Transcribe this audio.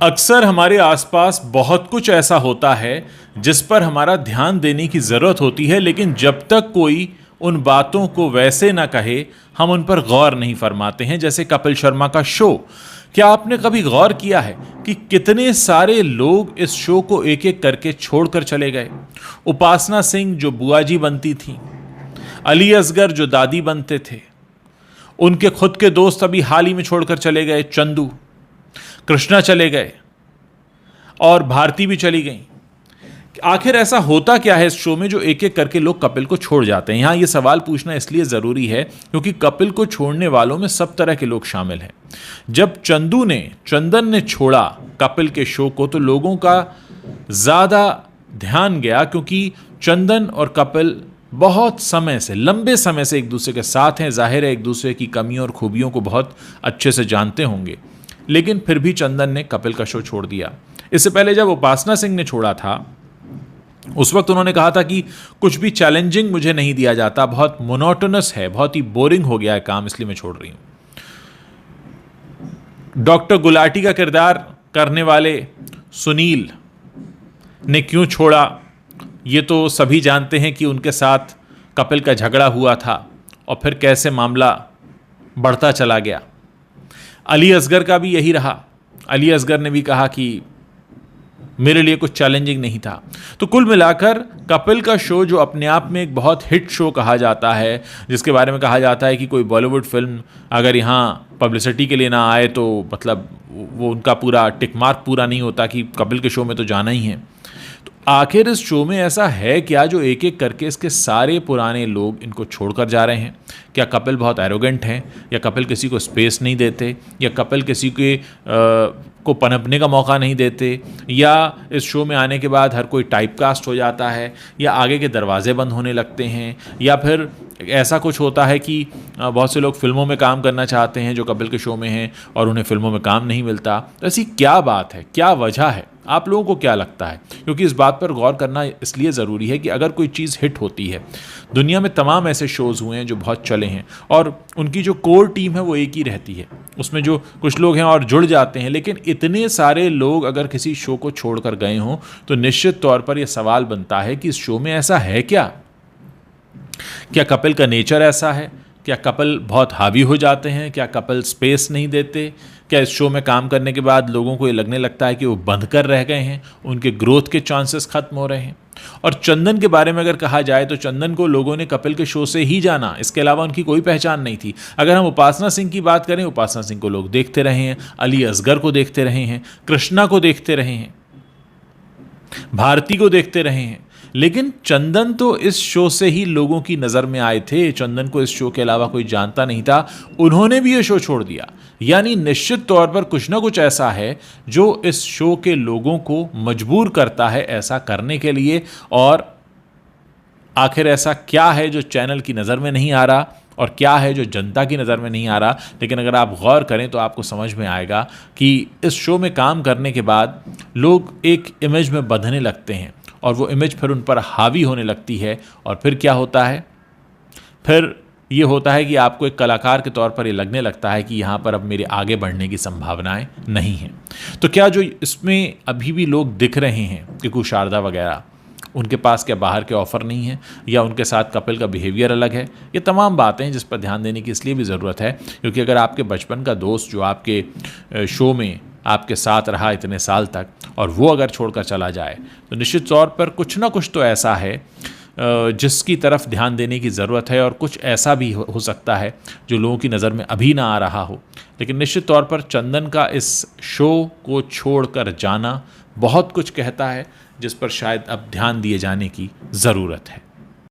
अक्सर हमारे आसपास बहुत कुछ ऐसा होता है जिस पर हमारा ध्यान देने की ज़रूरत होती है, लेकिन जब तक कोई उन बातों को वैसे ना कहे हम उन पर गौर नहीं फरमाते हैं। जैसे कपिल शर्मा का शो। क्या आपने कभी गौर किया है कि कितने सारे लोग इस शो को एक एक करके छोड़कर चले गए? उपासना सिंह जो बुआ जी बनती थी, अली असगर जो दादी बनते थे, उनके खुद के दोस्त अभी हाल ही में छोड़कर चले गए, चंदू, कृष्णा चले गए और भारती भी चली गई। आखिर ऐसा होता क्या है इस शो में जो एक एक करके लोग कपिल को छोड़ जाते हैं? यहां ये सवाल पूछना इसलिए ज़रूरी है क्योंकि कपिल को छोड़ने वालों में सब तरह के लोग शामिल हैं। जब चंदन ने छोड़ा कपिल के शो को तो लोगों का ज़्यादा ध्यान गया, क्योंकि चंदन और कपिल बहुत समय से, लंबे समय से एक दूसरे के साथ हैं। जाहिर है एक दूसरे की कमियों और खूबियों को बहुत अच्छे से जानते होंगे, लेकिन फिर भी चंदन ने कपिल का शो छोड़ दिया। इससे पहले जब उपासना सिंह ने छोड़ा था उस वक्त उन्होंने कहा था कि कुछ भी चैलेंजिंग मुझे नहीं दिया जाता, बहुत मोनोटोनस है, बहुत ही बोरिंग हो गया है काम, इसलिए मैं छोड़ रही हूं। डॉक्टर गुलाटी का किरदार करने वाले सुनील ने क्यों छोड़ा, ये तो सभी जानते हैं कि उनके साथ कपिल का झगड़ा हुआ था और फिर कैसे मामला बढ़ता चला गया। अली असगर का भी यही रहा। अली असगर ने भी कहा कि मेरे लिए कुछ चैलेंजिंग नहीं था। तो कुल मिलाकर कपिल का शो, जो अपने आप में एक बहुत हिट शो कहा जाता है, जिसके बारे में कहा जाता है कि कोई बॉलीवुड फिल्म अगर यहाँ पब्लिसिटी के लिए ना आए तो मतलब वो उनका पूरा टिक मार्क पूरा नहीं होता कि कपिल के शो में तो जाना ही है। तो आखिर इस शो में ऐसा है क्या जो एक एक करके इसके सारे पुराने लोग इनको छोड़कर जा रहे हैं? क्या कपिल बहुत एरोगेंट हैं, या कपिल किसी को स्पेस नहीं देते, या कपिल किसी के को पनपने का मौका नहीं देते, या इस शो में आने के बाद हर कोई टाइपकास्ट हो जाता है, या आगे के दरवाजे बंद होने लगते हैं, या फिर ऐसा कुछ होता है कि बहुत से लोग फिल्मों में काम करना चाहते हैं जो कपिल के शो में हैं और उन्हें फिल्मों में काम नहीं मिलता। तो ऐसी क्या बात है, क्या वजह है? आप लोगों को क्या लगता है? क्योंकि इस बात पर गौर करना इसलिए ज़रूरी है कि अगर कोई चीज़ हिट होती है, दुनिया में तमाम ऐसे शोज़ हुए हैं जो बहुत चले हैं और उनकी जो कोर टीम है वो एक ही रहती है, उसमें जो कुछ लोग हैं और जुड़ जाते हैं, लेकिन इतने सारे लोग अगर किसी शो को छोड़कर गए हों तो निश्चित तौर पर यह सवाल बनता है कि इस शो में ऐसा है क्या? क्या कपिल का नेचर ऐसा है? क्या कपिल बहुत हावी हो जाते हैं? क्या कपिल स्पेस नहीं देते? क्या इस शो में काम करने के बाद लोगों को ये लगने लगता है कि वो बंध कर रह गए हैं, उनके ग्रोथ के चांसेस खत्म हो रहे हैं? और चंदन के बारे में अगर कहा जाए तो चंदन को लोगों ने कपिल के शो से ही जाना, इसके अलावा उनकी कोई पहचान नहीं थी। अगर हम उपासना सिंह की बात करें, उपासना सिंह को लोग देखते रहे हैं, अली असगर को देखते रहे हैं, कृष्णा को देखते रहे हैं, भारती को देखते रहे हैं, लेकिन चंदन तो इस शो से ही लोगों की नज़र में आए थे। चंदन को इस शो के अलावा कोई जानता नहीं था, उन्होंने भी ये शो छोड़ दिया। यानी निश्चित तौर पर कुछ ना कुछ ऐसा है जो इस शो के लोगों को मजबूर करता है ऐसा करने के लिए। और आखिर ऐसा क्या है जो चैनल की नज़र में नहीं आ रहा और क्या है जो जनता की नज़र में नहीं आ रहा? लेकिन अगर आप गौर करें तो आपको समझ में आएगा कि इस शो में काम करने के बाद लोग एक इमेज में बंधने लगते हैं और वो इमेज फिर उन पर हावी होने लगती है। और फिर क्या होता है? फिर ये होता है कि आपको एक कलाकार के तौर पर ये लगने लगता है कि यहाँ पर अब मेरे आगे बढ़ने की संभावनाएं नहीं हैं। तो क्या जो इसमें अभी भी लोग दिख रहे हैं कि शारदा वगैरह, उनके पास क्या बाहर के ऑफ़र नहीं है, या उनके साथ कपिल का बिहेवियर अलग है? ये तमाम बातें जिस पर ध्यान देने की इसलिए भी ज़रूरत है क्योंकि अगर आपके बचपन का दोस्त जो आपके शो में आपके साथ रहा इतने साल तक और वो अगर छोड़कर चला जाए तो निश्चित तौर पर कुछ ना कुछ तो ऐसा है जिसकी तरफ ध्यान देने की ज़रूरत है। और कुछ ऐसा भी हो सकता है जो लोगों की नज़र में अभी ना आ रहा हो। लेकिन निश्चित तौर पर चंदन का इस शो को छोड़कर जाना बहुत कुछ कहता है जिस पर शायद अब ध्यान दिए जाने की ज़रूरत है।